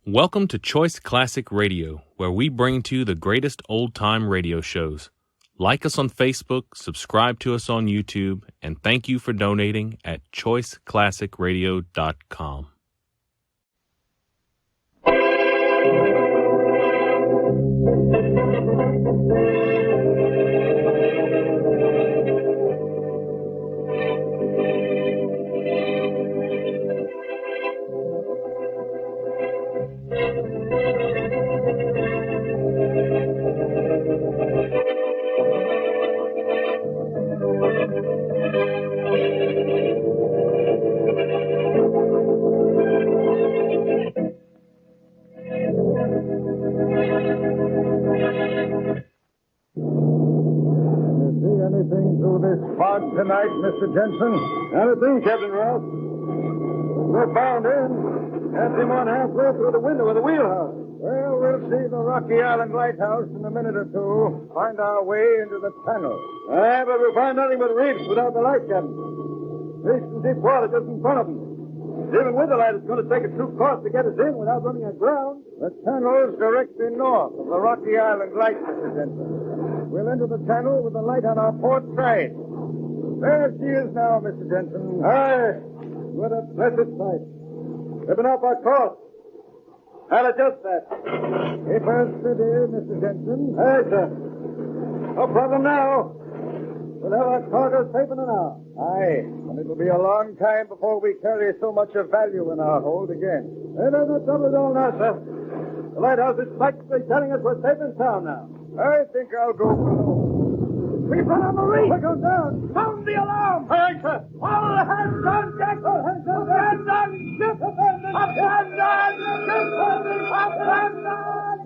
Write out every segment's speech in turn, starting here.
Welcome to Choice Classic Radio, where we bring to you the greatest old-time radio shows. Like us on Facebook, subscribe to us on YouTube, and thank you for donating at choiceclassicradio.com. Fog tonight, Mr. Jensen? Not a thing, Captain Ross. We're bound in. Can't see more than halfway through the window of the wheelhouse. Well, we'll see the Rocky Island Lighthouse in a minute or two. Find our way into the tunnel. Aye, but we'll find nothing but reefs without the light, Captain. Reefs and deep water just in front of them. Even with the light, it's going to take a true course to get us in without running aground. The tunnel's directly north of the Rocky Island Light, Mr. Jensen. We'll enter the tunnel with the light on our port side. There she is now, Mr. Jensen. Aye. What a blessed sight. Ripping off our course. I'll adjust that. Keep her steady, Mr. Jensen. Aye, sir. No problem now. We'll have our cargo safe in an hour. Aye, and it'll be a long time before we carry so much of value in our hold again. Hey, there's no trouble at all now, sir. The lighthouse is practically telling us we're safe and sound now. I think I'll go below. We've run on the reef. We're going down. Sound the alarm. Aye, sir. All hands on deck. All hands on deck. Hands on ship. Up hands on ship. Up hands on.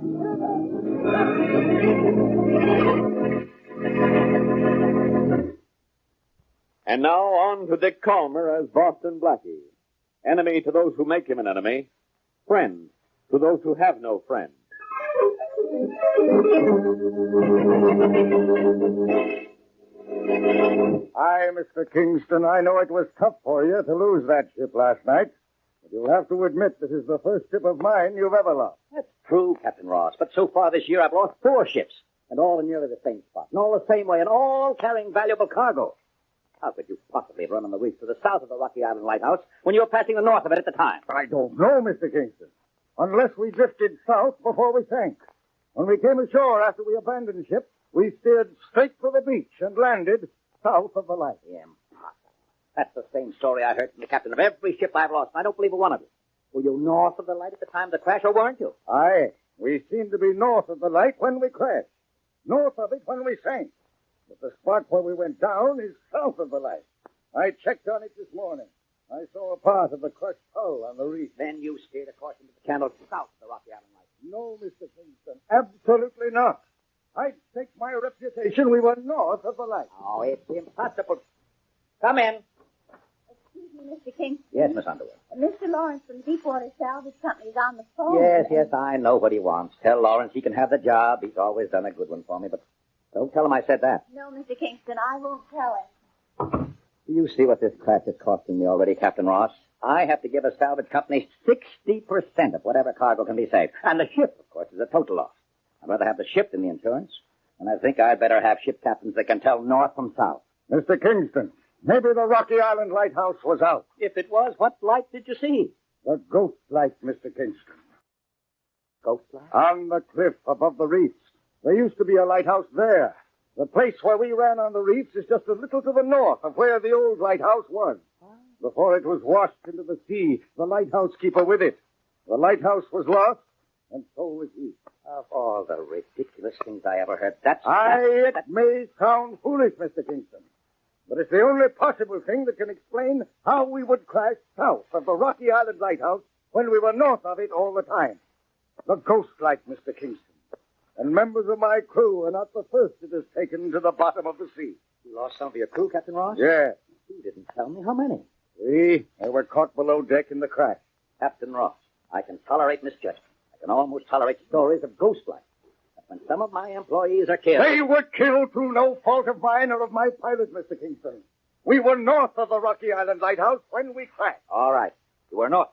And now on to Dick Calmer as Boston Blackie. Enemy to those who make him an enemy. Friend to those who have no friend. Aye, Mr. Kingston, I know it was tough for you to lose that ship last night. But you'll have to admit this is the first ship of mine you've ever lost. That's true, Captain Ross. But so far this year I've lost 4 ships. And all in nearly the same spot. And all the same way. And all carrying valuable cargo. How could you possibly run on the reef to the south of the Rocky Island Lighthouse when you were passing the north of it at the time? I don't know, Mr. Kingston. Unless we drifted south before we sank. When we came ashore after we abandoned ship, we steered straight for the beach and landed south of the light. Impossible. That's the same story I heard from the captain of every ship I've lost. I don't believe a one of you. Were you north of the light at the time of the crash, or weren't you? Aye. We seemed to be north of the light when we crashed. North of it when we sank. But the spot where we went down is south of the light. I checked on it this morning. I saw a part of the crushed hull on the reef. Then you steered a course into the channel south of the Rocky Island Light. No, Mr. Kingston. Absolutely not. I'd stake my reputation we were north of the light. Oh, it's impossible. Come in. Excuse me, Mr. Kingston. Yes, Miss Underwood. Mr. Lawrence from Deepwater Salvage Company's on the phone. Yes, I know what he wants. Tell Lawrence he can have the job. He's always done a good one for me, but don't tell him I said that. No, Mr. Kingston, I won't tell him. Do you see what this crash is costing me already, Captain Ross? I have to give a salvage company 60% of whatever cargo can be saved. And the ship, of course, is a total loss. I'd rather have the ship than the insurance. And I think I'd better have ship captains that can tell north from south. Mr. Kingston, maybe the Rocky Island Lighthouse was out. If it was, what light did you see? The ghost light, Mr. Kingston. Ghost light? On the cliff above the reefs. There used to be a lighthouse there. The place where we ran on the reefs is just a little to the north of where the old lighthouse was. Before it was washed into the sea, the lighthouse keeper with it. The lighthouse was lost, and so was he. Of all the ridiculous things I ever heard, It may sound foolish, Mr. Kingston, but it's the only possible thing that can explain how we would crash south of the Rocky Island Lighthouse when we were north of it all the time. The ghost light, Mr. Kingston. And members of my crew are not the first it has taken to the bottom of the sea. You lost some of your crew, Captain Ross? Yes. You didn't tell me. How many? 3. They were caught below deck in the crash. Captain Ross, I can tolerate misjudgment. I can almost tolerate stories of ghost light. But when some of my employees are killed... They were killed through no fault of mine or of my pilot, Mr. Kingston. We were north of the Rocky Island Lighthouse when we crashed. All right. You were north.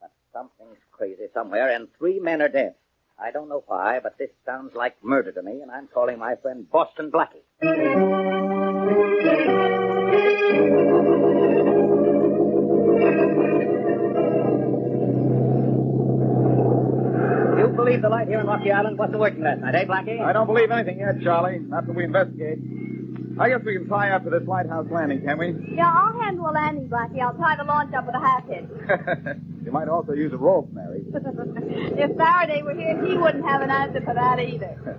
But Something's crazy somewhere, and 3 men are dead. I don't know why, but this sounds like murder to me, and I'm calling my friend Boston Blackie. You believe the light here in Rocky Island wasn't working last night, eh, Blackie? I don't believe anything yet, Charlie. Not until we investigate. I guess we can tie up to this Lighthouse landing, can we? Yeah, I'll handle a landing, Blackie. I'll tie the launch up with a half hitch. You might also use a rope, Mary. If Faraday were here, he wouldn't have an answer for that either.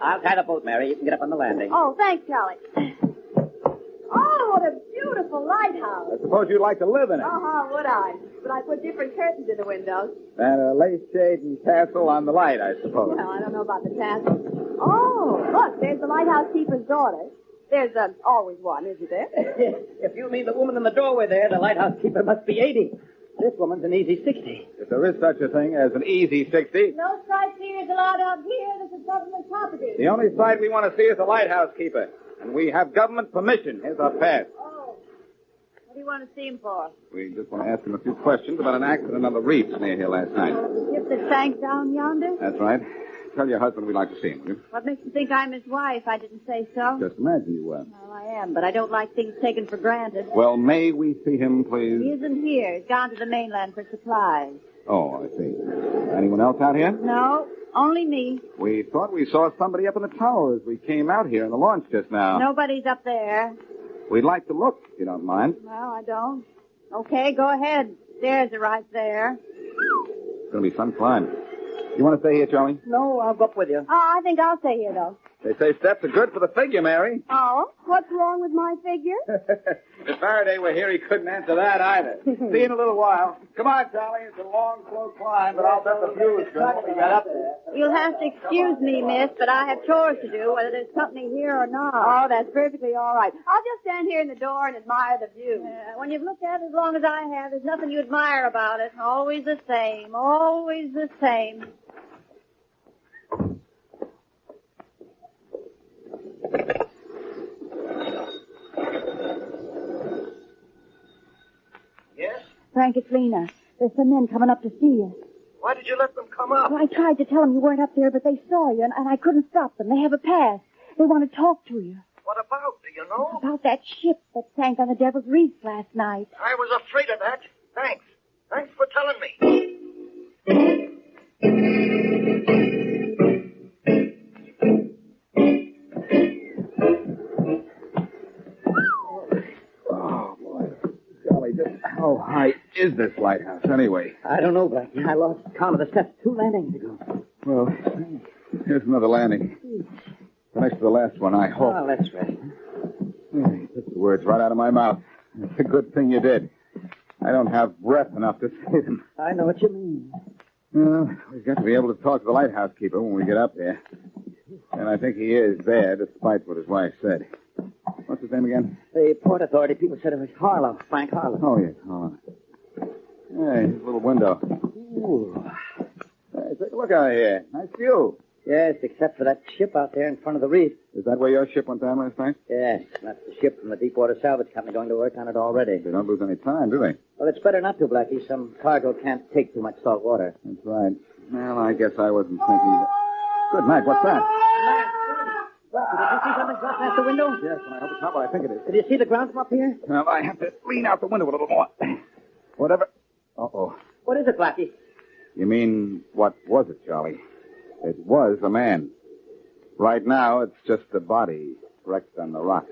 I'll tie the boat, Mary. You can get up on the landing. Oh, thanks, Charlie. Oh, what a beautiful lighthouse. I suppose you'd like to live in it. Uh-huh, would I? But I put different curtains in the windows. And a lace shade and tassel on the light, I suppose. Well, I don't know about the tassel. Oh, look, there's the lighthouse keeper's daughter. There's always one, isn't there? If you mean the woman in the doorway there, the lighthouse keeper must be 80. This woman's an easy 60. If there is such a thing as an easy 60, No sightseers allowed out here. This is government property. the only sight we want to see is the lighthouse keeper. And we have government permission. Here's our pass. Oh. What do you want to see him for? We just want to ask him a few questions about an accident on the reefs near here last night. The ship that sank down yonder? That's right. Tell your husband we'd like to see him, will you? What makes you think I'm his wife? I didn't say so. Just imagine you were. Well, I am, but I don't like things taken for granted. Well, may we see him, He please? isn't here. He's gone to the mainland for supplies. Oh, I see. Anyone else out here? No, only me. We thought we saw somebody up in the tower as we came out here in the launch just now. Nobody's up there. We'd like to look, if you don't mind. Well, I don't. Okay, go ahead. Stairs are right there. It's going to be some climb. You want to stay here, Charlie? No, I'll go up with you. Oh, I think I'll stay here, though. They say steps are good for the figure, Mary. Oh? What's wrong with my figure? If Faraday were here, he couldn't answer that either. See you in a little while. Come on, Charlie. It's a long, slow climb, but I'll bet the view is good when we get up there. You'll have to excuse me, miss, but I have chores to do, whether there's company here or not. Oh, that's perfectly all right. I'll just stand here in the door and admire the view. When you've looked at it as long as I have, there's nothing you admire about it. Always the same. Always the same. Yes? Frank, it's Lena. There's some men coming up to see you. Why did you let them come up? Well, I tried to tell them you weren't up there, but they saw you, and I couldn't stop them. They have a pass. They want to talk to you. What about? Do you know? About that ship that sank on the Devil's Reef last night. I was afraid of that. Thanks. Thanks for telling me. Oh, boy. Charlie, just how high is this lighthouse, anyway? I don't know, Blackie. I lost count of the steps 2 landings ago. Well, here's another landing. The next to the last one, I hope. Oh, let's rest. You took the words right out of my mouth. It's a good thing you did. I don't have breath enough to say them. I know what you mean. Well, we've got to be able to talk to the lighthouse keeper when we get up there. And I think he is there, despite what his wife said. What's his name again? The Port Authority people said it was Harlow, Frank Harlow. Oh, yes, hold on. Hey, here's a little window. Ooh. Hey, take a look out here. Nice view. Yes, except for that ship out there in front of the reef. Is that where your ship went down last night? Yes, that's the ship from the Deepwater Salvage Company going to work on it already. They don't lose any time, do they? Well, it's better not to, Blackie. Some cargo can't take too much salt water. That's right. Well, I guess I wasn't thinking... Good night. What's that? Blackie, did you see something drop past the window? Yes, I hope it's not what I think it is. Did you see the ground from up here? Well, I have to lean out the window a little more. Whatever... Uh-oh. What is it, Blackie? You mean, what was it, Charlie? It was a man. Right now, it's just a body wrecked on the rock.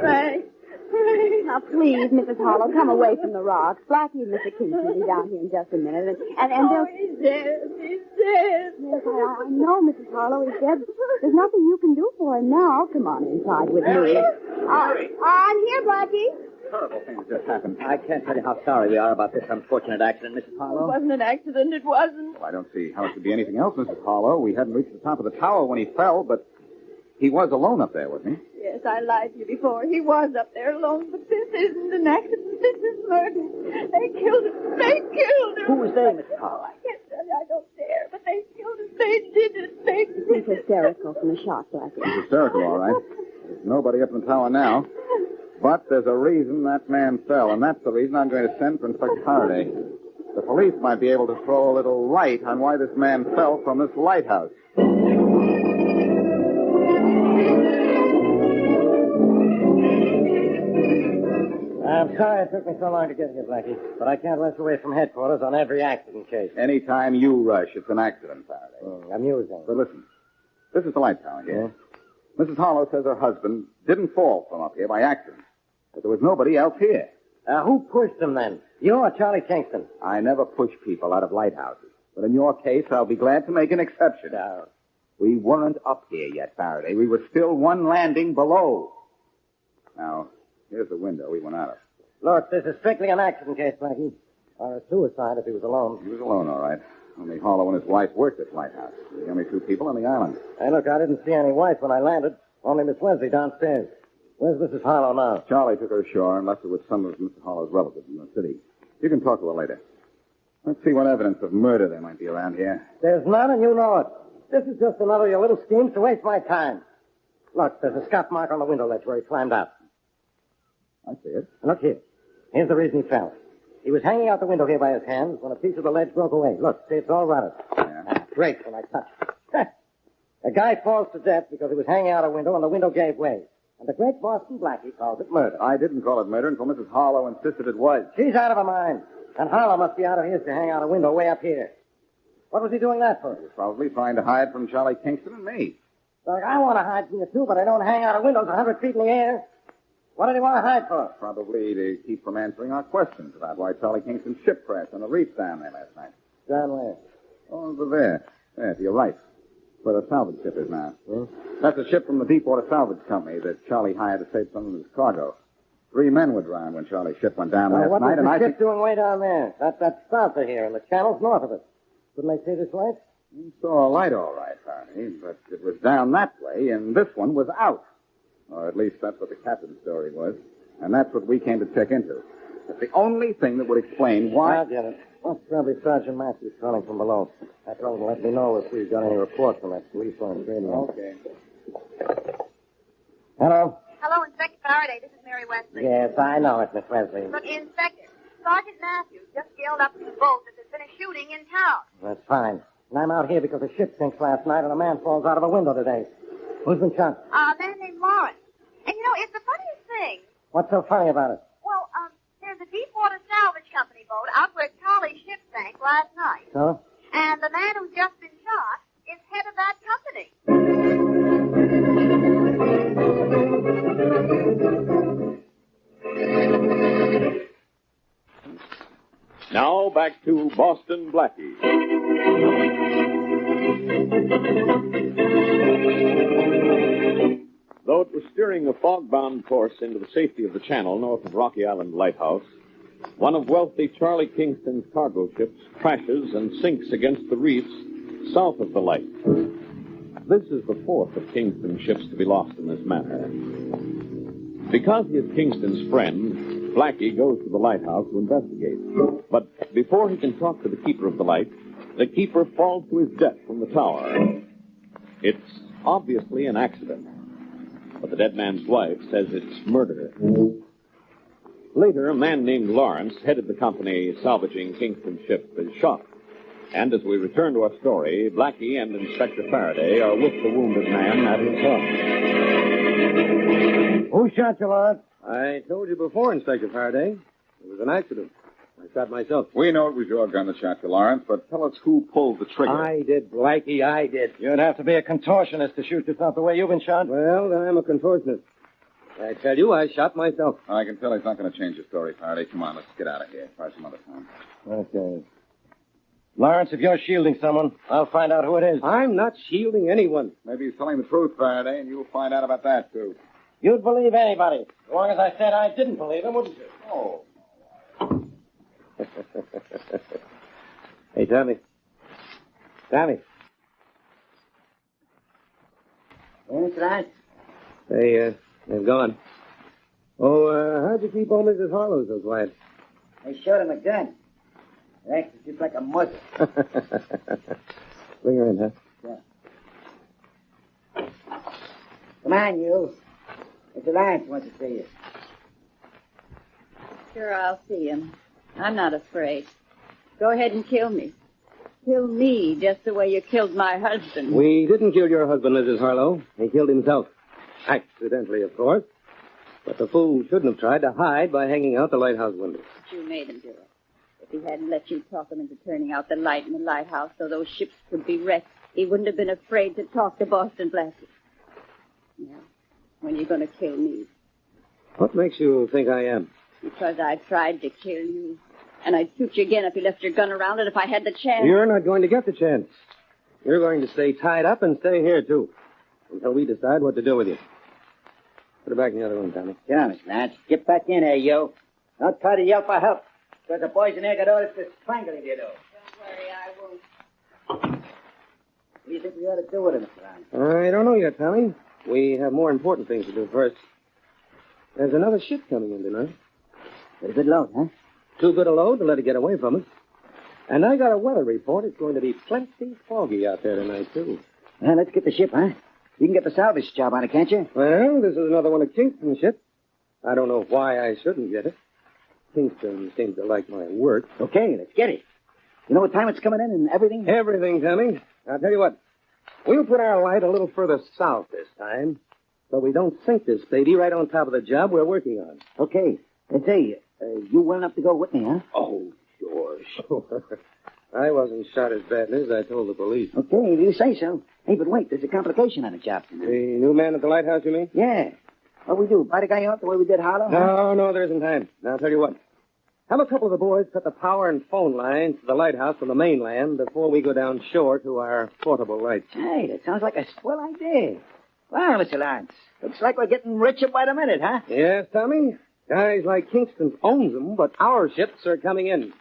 Frank. Now, please, Mrs. Harlow, come away from the rocks. Blackie and Mr. Kingston will be down here in just a minute. And they'll... He's dead. He's dead. Yes, I know, Mrs. Harlow. He's dead. There's nothing you can do for him now. Come on inside with me. I'm here, Blackie. Terrible thing that just happened. I can't tell you how sorry we are about this unfortunate accident, Mrs. It Harlow. wasn't an accident. It wasn't. Well, I don't see how it could be anything else, Mrs. Harlow. We hadn't reached the top of the tower when he fell, but he was alone up there, wasn't he? Yes, I lied to you before. He was up there alone, but this isn't an accident. This is murder. They killed him. They killed him. Who was they, Mrs. Harlow? I can't tell tell you I don't dare, but they killed him. They did it. They did He's hysterical from the shock, Blackie. He's hysterical, all right. There's nobody up in the tower now. But there's a reason that man fell, and that's the reason I'm going to send for Inspector Faraday. The police might be able to throw a little light on why this man fell from this lighthouse. I'm sorry it took me so long to get here, Blackie, but I can't rush away from headquarters on every accident case. Anytime you rush, it's an accident, Faraday. Amusing. But listen, this is the light tower here. Mrs. Hollow says her husband didn't fall from up here by accident, but there was nobody else here. Who pushed him then? You or Charlie Kingston? I never push people out of lighthouses, but in your case, I'll be glad to make an exception. We weren't up here yet, Faraday. We were still one landing below. Now, here's the window we went out of. Look, this is strictly an accident case, Blackie. Or a suicide if he was alone. He was alone, all right. Only Hollow and his wife worked at Lighthouse. The only two people on the island. Hey, look, I didn't see any wife when I landed. Only Miss Wesley downstairs. Where's Mrs. Hollow now? Charlie took her ashore and left her with some of Mr. Hollow's relatives in the city. You can talk to her later. Let's see what evidence of murder there might be around here. There's none, and you know it. This is just another of your little schemes to waste my time. Look, there's a scuff mark on the window ledge where he climbed out. I see it. Look here. Here's the reason he fell. He was hanging out the window here by his hands when a piece of the ledge broke away. Look, see, it's all rotted. Yeah. Great when I touched it. A guy falls to death because he was hanging out a window and the window gave way. And the great Boston Blackie calls it murder. I didn't call it murder until Mrs. Hollow insisted it was. She's out of her mind. And Harlow must be out of his to hang out a window way up here. What was he doing that for? He was probably trying to hide from Charlie Kingston and me. Look, I want to hide from you, too, but I don't hang out of windows 100 feet in the air. What did he want to hide for? Probably to keep from answering our questions about why Charlie Kingston's ship crashed on the reef down there last night. Down where? Oh, over there. There, to your right. Where the salvage ship is now. That's a ship from the Deepwater Salvage Company that Charlie hired to save some of his cargo. 3 men were drowned when Charlie's ship went down last what night, was and the ship doing way down there? That's south of here, and the channel's north of it. Couldn't they see this light? You saw a light all right, Faraday, but it was down that way, and this one was out. Or at least that's what the captain's story was. And that's what we came to check into. It's the only thing that would explain why... I'll get it. That's probably Sergeant Matthews calling from below. I told him to let me know if we've got any reports from that police on radio. Okay. Hello? Hello, Inspector Faraday. This is Mary Wesley. Yes, I know it, Miss Wesley. Look, Inspector, Sergeant Matthews just scaled up to the boat that there's been a shooting in town. That's fine. And I'm out here because a ship sinks last night and a man falls out of a window today. Who's been shot? A man named Lawrence. And, you know, it's the funniest thing. What's so funny about it? Well, there's a Deepwater Salvage Company boat out where Charlie's ship sank last night. So? And the man who's just been shot is head of that company. Now back to Boston Blackie. Though it was steering a fog-bound course into the safety of the channel north of Rocky Island Lighthouse, one of wealthy Charlie Kingston's cargo ships crashes and sinks against the reefs south of the light. This is the fourth of Kingston's ships to be lost in this manner. Because he is Kingston's friend, Blackie goes to the lighthouse to investigate. But before he can talk to the keeper of the light, the keeper falls to his death from the tower. It's obviously an accident, but the dead man's wife says it's murder. Later, a man named Lawrence, headed the company salvaging Kingston's ship, is shot. And as we return to our story, Blackie and Inspector Faraday are with the wounded man at his home. Who shot you, Lawrence? I told you before, Inspector Faraday. It was an accident. I shot myself. We know it was your gun that shot you, Lawrence, but tell us who pulled the trigger. I did, Blackie, I did. You'd have to be a contortionist to shoot yourself the way you've been shot. Well, I'm a contortionist. I tell you, I shot myself. I can tell he's not going to change his story, Faraday. Come on, let's get out of here. Try some other time. Okay. Lawrence, if you're shielding someone, I'll find out who it is. I'm not shielding anyone. Maybe he's telling the truth, Faraday, and you'll find out about that, too. You'd believe anybody, as long as I said I didn't believe him, wouldn't you? Oh. Hey, Tommy. Tommy. Yes, right? They've gone. Oh, how'd you keep old Mrs. Harlow so quiet? They showed him a gun. Acts just like a muzzle. Bring her in, huh? Yeah. Come on, you. Mr. Lance wants to see you. Sure, I'll see him. I'm not afraid. Go ahead and kill me. Kill me just the way you killed my husband. We didn't kill your husband, Mrs. Harlow. He killed himself. Accidentally, of course. But the fool shouldn't have tried to hide by hanging out the lighthouse window. But you made him do it. If he hadn't let you talk him into turning out the light in the lighthouse so those ships could be wrecked, he wouldn't have been afraid to talk to Boston Blackie. Now, when are you going to kill me? What makes you think I am? Because I tried to kill you. And I'd shoot you again if you left your gun around it if I had the chance. You're not going to get the chance. You're going to stay tied up and stay here, too, until we decide what to do with you. Put her back in the other room, Tommy. Come, Miss Lance. Get back in here, yo. Don't try to yell for help. Because the boys in there got orders to strangle if you do. Don't worry, I won't. What do you think we ought to do with him, Mr. Lance? I don't know yet, Tommy. We have more important things to do first. There's another ship coming in tonight. Pretty good load, huh? Too good a load to let it get away from us. And I got a weather report. It's going to be plenty foggy out there tonight, too. Well, let's get the ship, huh? You can get the salvage job on it, can't you? Well, this is another one of Kingston's ships. I don't know why I shouldn't get it. Kingston seems to like my work. Okay, let's get it. You know what time it's coming in and everything? Everything, Tommy. I'll tell you what. We'll put our light a little further south this time, so we don't sink this baby right on top of the job we're working on. Okay. Say, you well enough to go with me, huh? Oh, sure. I wasn't shot as badly as I told the police. Okay, you say so. Hey, but wait, there's a complication on the job tonight. The new man at the lighthouse, you mean? Yeah. What we do, buy the guy out the way we did Harlow? No, there isn't time. Now, I'll tell you what. Have a couple of the boys cut the power and phone lines to the lighthouse from the mainland before we go down shore to our portable lights. Hey, that sounds like a swell idea. Well, Mr. Lance, looks like we're getting richer by the minute, huh? Yes, Tommy. Guys like Kingston owns them, but our ships are coming in.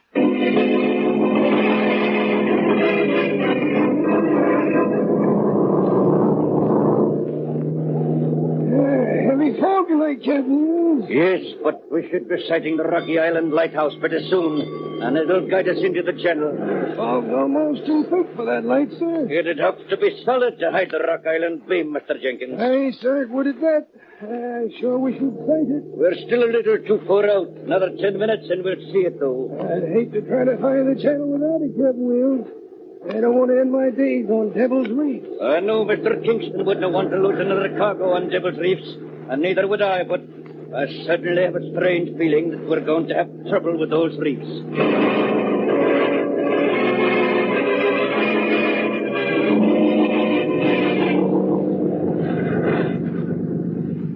Heavy fog tonight, Captain. Yes, but we should be sighting the Rocky Island Lighthouse pretty soon, and it'll guide us into the channel. Fog's almost too thick for that light, sir. It'd have to be solid to hide the Rock Island beam, Mr. Jenkins. Aye, sir, would it that? I sure wish we'd sight it. We're still a little too far out. Another 10 minutes and we'll see it, though. I'd hate to try to find the channel without it, Captain Wills. I don't want to end my days on Devil's Reef. I know Mr. Kingston wouldn't want to load another cargo on Devil's Reefs, and neither would I, but I suddenly have a strange feeling that we're going to have trouble with those reefs.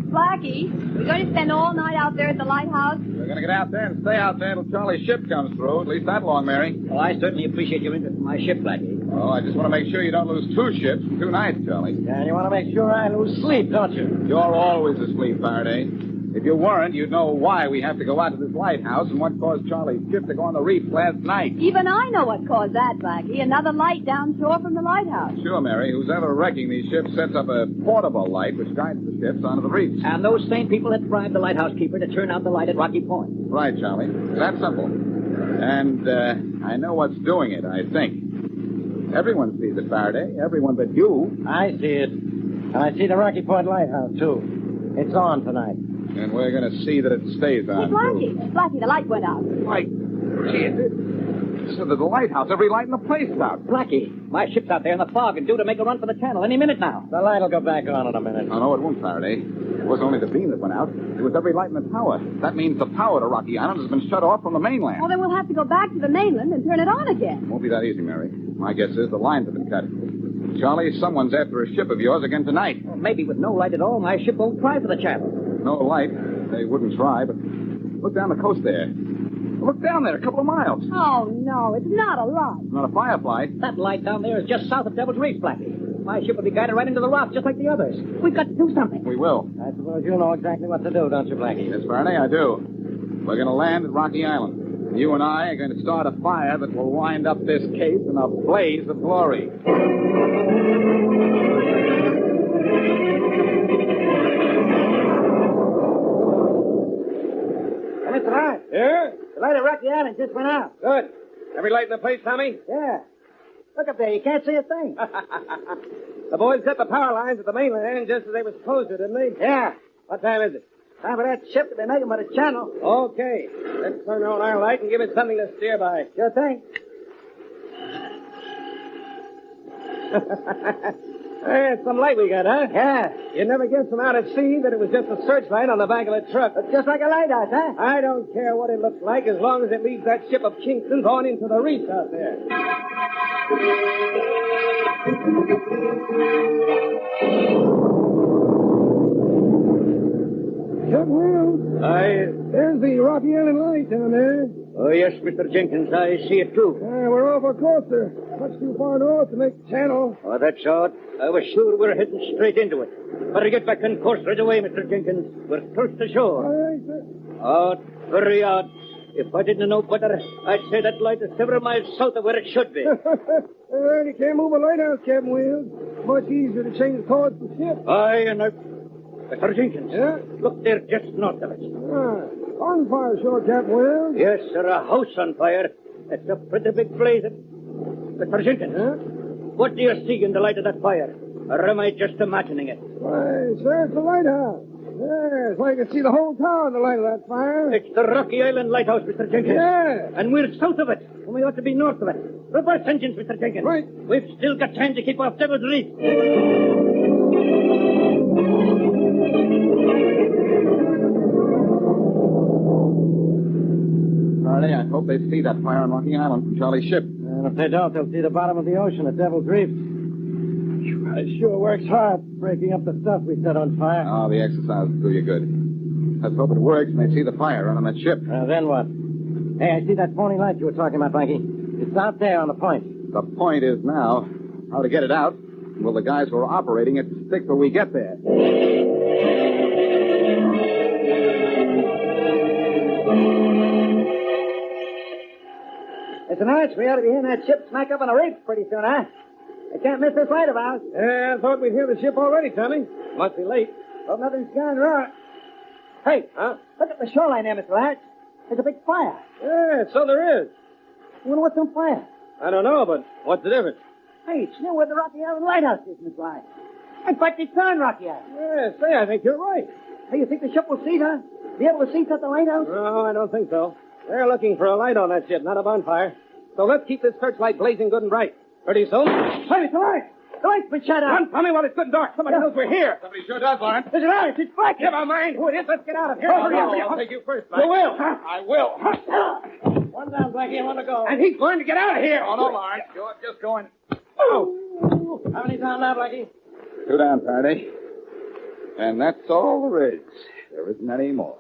Blackie, we're going to spend all night out there at the lighthouse. We're going to get out there and stay out there until Charlie's ship comes through. At least that long, Mary. Well, I certainly appreciate your interest in my ship, Blackie. Oh, I just want to make sure you don't lose 2 ships in 2 nights, Charlie. Yeah, and you want to make sure I lose sleep, don't you? You're always asleep, Faraday. If you weren't, you'd know why we have to go out to this lighthouse and what caused Charlie's ship to go on the reef last night. Even I know what caused that, Blackie. Another light down shore from the lighthouse. Sure, Mary. Who's ever wrecking these ships sets up a portable light which guides the ships onto the reefs. And those same people had bribed the lighthouse keeper to turn out the light at Rocky Point. Right, Charlie. That's simple. And I know what's doing it, I think. Everyone sees it, Faraday. Everyone but you. I see it. And I see the Rocky Point Lighthouse, too. It's on tonight. And we're going to see that it stays on. Hey, Blackie. Blackie, the light went out. Light? So that the lighthouse, every light in the place is out. Blackie, my ship's out there in the fog and due to make a run for the channel any minute now. The light will go back on in a minute. Oh, no, it won't, Faraday. It wasn't only the beam that went out. It was every light in the tower. That means the power to Rocky Island has been shut off from the mainland. Well, then we'll have to go back to the mainland and turn it on again. It won't be that easy, Mary. My guess is the lines have been cut. Charlie, someone's after a ship of yours again tonight. Well, maybe with no light at all, my ship won't try for the channel. No light. They wouldn't try, but look down the coast there. Look down there, a couple of miles. Oh, no, it's not a light. It's not a firefly. That light down there is just south of Devil's Reef, Blackie. My ship will be guided right into the rocks just like the others. We've got to do something. We will. I suppose you know exactly what to do, don't you, Blackie? Yes, Faraday, I do. We're going to land at Rocky Island. You and I are going to start a fire that will wind up this case in a blaze of glory. Mr. Hart. Yeah? The light at Rocky Island just went out. Good. Every light in the place, Tommy? Yeah. Look up there. You can't see a thing. The boys set the power lines at the mainland just as they were supposed to, didn't they? Yeah. What time is it? Time for that ship to be making by the channel. Okay. Let's turn on our light and give it something to steer by. Sure thing. It's some light we got, huh? Yeah. You'd never guess from out at sea that it was just a searchlight on the back of a truck. Looks just like a lighthouse, huh? I don't care what it looks like as long as it leads that ship of Kingston's on into the reefs out there. Captain Wills, there's the Rocky Island light down there. Oh, yes, Mr. Jenkins, I see it too. We're awful close there. Much too far north to make the channel. Oh, that's odd. I was sure we were heading straight into it. Better get back on course right away, Mr. Jenkins. We're close to All shore. right, sir. Odd, very odd. If I didn't know better, I'd say that light is several miles south of where it should be. Well, you can't move a lighthouse, Captain Wills. Much easier to change the course of the ship. Aye, and Mr. Jenkins. Yeah? Look there just north of us. On fire shore, Captain Wills. Yes, sir, a house on fire. It's a pretty big blaze. Mr. Jenkins, what do you see in the light of that fire? Or am I just imagining it? Why, sir, it's a lighthouse. Yes, I can see the whole town in the light of that fire. It's the Rocky Island Lighthouse, Mr. Jenkins. Yeah. And we're south of it, and we ought to be north of it. Reverse engines, Mr. Jenkins. Right. We've still got time to keep off Devil's Reef. Charlie, I hope they see that fire on Rocky Island from Charlie's ship. And if they don't, they'll see the bottom of the ocean at Devil's Reef. It sure works hard breaking up the stuff we set on fire. Oh, the exercise will do you good. Let's hope it works and they see the fire on that ship. Then what? Hey, I see that phony light you were talking about, Blackie. It's out there on the point. The point is now how to get it out. Will the guys who are operating it stick till we get there? Listen, Arch, we ought to be hearing that ship smack up on the reef pretty soon, huh? I can't miss this light of ours. Yeah, I thought we'd hear the ship already, Tommy. Must be late. Hope nothing's gone wrong. Hey, look at the shoreline there, Mr. Arch. There's a big fire. Yeah, so there is. I wonder what's on fire. I don't know, but what's the difference? Hey, it's near where the Rocky Island Lighthouse is, Miss Ryan. In fact, it's on Rocky Island. Yeah, say, I think you're right. Hey, you think the ship will see, huh? Be able to see at the lighthouse? No, I don't think so. They're looking for a light on that ship, not a bonfire. So let's keep this searchlight blazing good and bright. Pretty soon... Hey, it's the light! The light's been shut out! Run, Tommy, while it's good and dark. Somebody knows we're here. Somebody sure does, Lawrence. Is it Arch? It's Blackie! Never mind who it is. Let's get out of here. Oh, Hurry up. I'll take you first, You will. I will. One down, Blackie, and one to go. And he's going to get out of here. Oh, no, Lawrence. You're just going. Oh. How many down now, Blackie? 2 down, Faraday. And that's all there is. There isn't any more.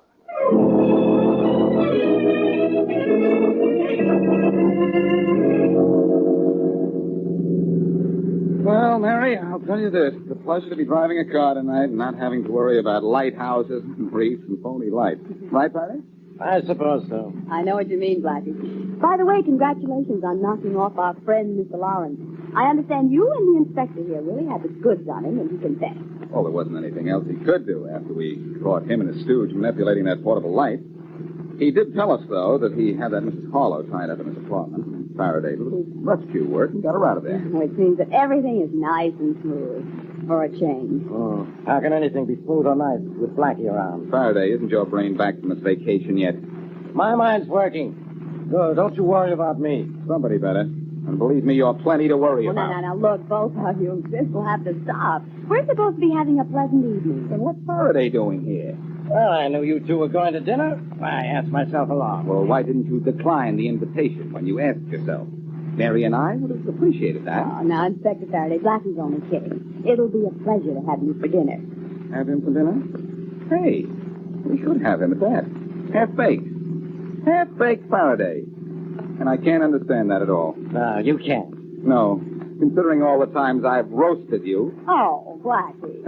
Well, Mary, I'll tell you this. It's a pleasure to be driving a car tonight and not having to worry about lighthouses and reefs and phony lights. Right, Faraday? I suppose so. I know what you mean, Blackie. By the way, congratulations on knocking off our friend, Mr. Lawrence. I understand you and the inspector here really had the goods on him, and he confessed. Well, there wasn't anything else he could do after we caught him and his stooge manipulating that portable light. He did tell us, though, that he had that Mrs. Harlow tied up in his apartment. Faraday did a little rescue work and got her out of there. Which means that everything is nice and smooth. For a change. Oh, how can anything be smooth or nice with Blackie around? Faraday, isn't your brain back from its vacation yet? My mind's working. Good, don't you worry about me. Somebody better. And believe me, you're plenty to worry about. Now, look, both of you. This will have to stop. We're supposed to be having a pleasant evening. Then what's Faraday doing here? Well, I knew you two were going to dinner. I asked myself along. Well, why didn't you decline the invitation when you asked yourself? Mary and I would have appreciated that. Oh, now, Inspector Faraday, Blackie's only kidding. It'll be a pleasure to have you for dinner. Have him for dinner? Hey, we should have him at that. Half-baked. Half-baked Faraday. And I can't understand that at all. No, you can't. No, considering all the times I've roasted you. Oh, Blackie.